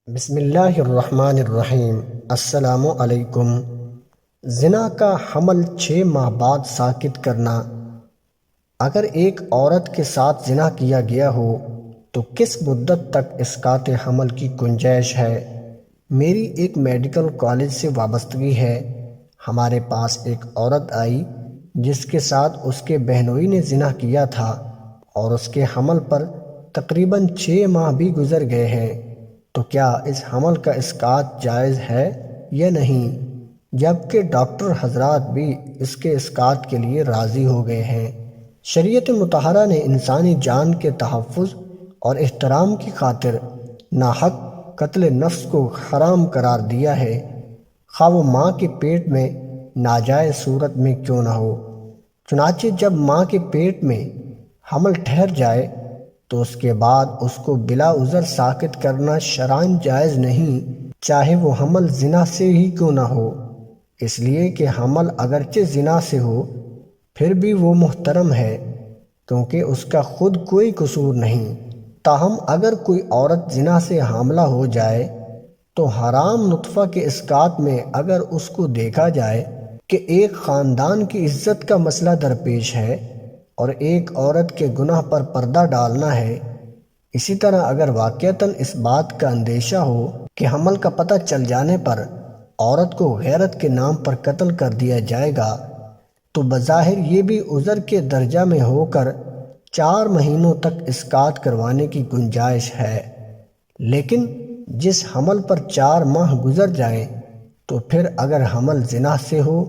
بسم اللہ الرحمن الرحیم۔ السلام علیکم۔ زنا کا حمل 6 ماہ بعد ساقط کرنا۔ اگر ایک عورت کے ساتھ زنا کیا گیا ہو تو کس مدت تک اسقاط حمل کی گنجائش ہے؟ میری ایک میڈیکل کالج سے وابستگی ہے۔ ہمارے پاس ایک عورت آئی جس کے ساتھ اس کے بہنوئی نے زنا کیا تھا اور اس کے حمل پر تقریباً 6 ماہ بھی گزر گئے ہیں۔ تو کیا اس حمل کا اسقاط جائز ہے یا نہیں؟ جبکہ ڈاکٹر حضرات بھی اس کے اسقاط کے لیے راضی ہو گئے ہیں۔ شریعت مطہرہ نے انسانی جان کے تحفظ اور احترام کی خاطر ناحق قتل نفس کو حرام قرار دیا ہے، خواہ وہ ماں کے پیٹ میں ناجائز صورت میں کیوں نہ ہو۔ چنانچہ جب ماں کے پیٹ میں حمل ٹھہر جائے تو اس کے بعد اس کو بلا عذر ساقط کرنا شرعاً جائز نہیں، چاہے وہ حمل زنا سے ہی کیوں نہ ہو، اس لیے کہ حمل اگرچہ زنا سے ہو پھر بھی وہ محترم ہے، کیونکہ اس کا خود کوئی قصور نہیں۔ تاہم اگر کوئی عورت زنا سے حاملہ ہو جائے تو حرام نطفہ کے اسقاط میں اگر اس کو دیکھا جائے کہ ایک خاندان کی عزت کا مسئلہ درپیش ہے اور ایک عورت کے گناہ پر پردہ ڈالنا ہے، اسی طرح اگر واقعتاً اس بات کا اندیشہ ہو کہ حمل کا پتہ چل جانے پر عورت کو غیرت کے نام پر قتل کر دیا جائے گا تو بظاہر یہ بھی عذر کے درجہ میں ہو کر 4 مہینوں تک اسقاط کروانے کی گنجائش ہے۔ لیکن جس حمل پر 4 ماہ گزر جائیں تو پھر اگر حمل زنا سے ہو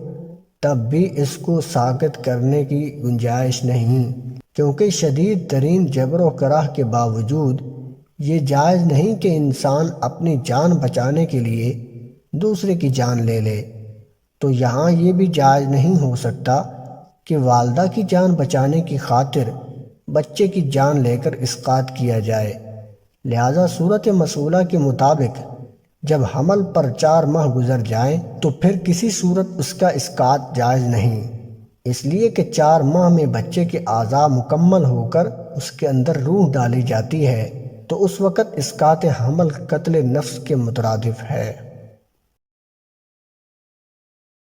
تب بھی اس کو ساقط کرنے کی گنجائش نہیں، کیونکہ شدید ترین جبر و کراہ کے باوجود یہ جائز نہیں کہ انسان اپنی جان بچانے کے لیے دوسرے کی جان لے لے۔ تو یہاں یہ بھی جائز نہیں ہو سکتا کہ والدہ کی جان بچانے کی خاطر بچے کی جان لے کر اسقاط کیا جائے۔ لہذا صورت مسئولہ کے مطابق جب حمل پر 4 ماہ گزر جائیں تو پھر کسی صورت اس کا اسقاط جائز نہیں، اس لیے کہ 4 ماہ میں بچے کے اعضاء مکمل ہو کر اس کے اندر روح ڈالی جاتی ہے، تو اس وقت اسقاط حمل قتل نفس کے مترادف ہے۔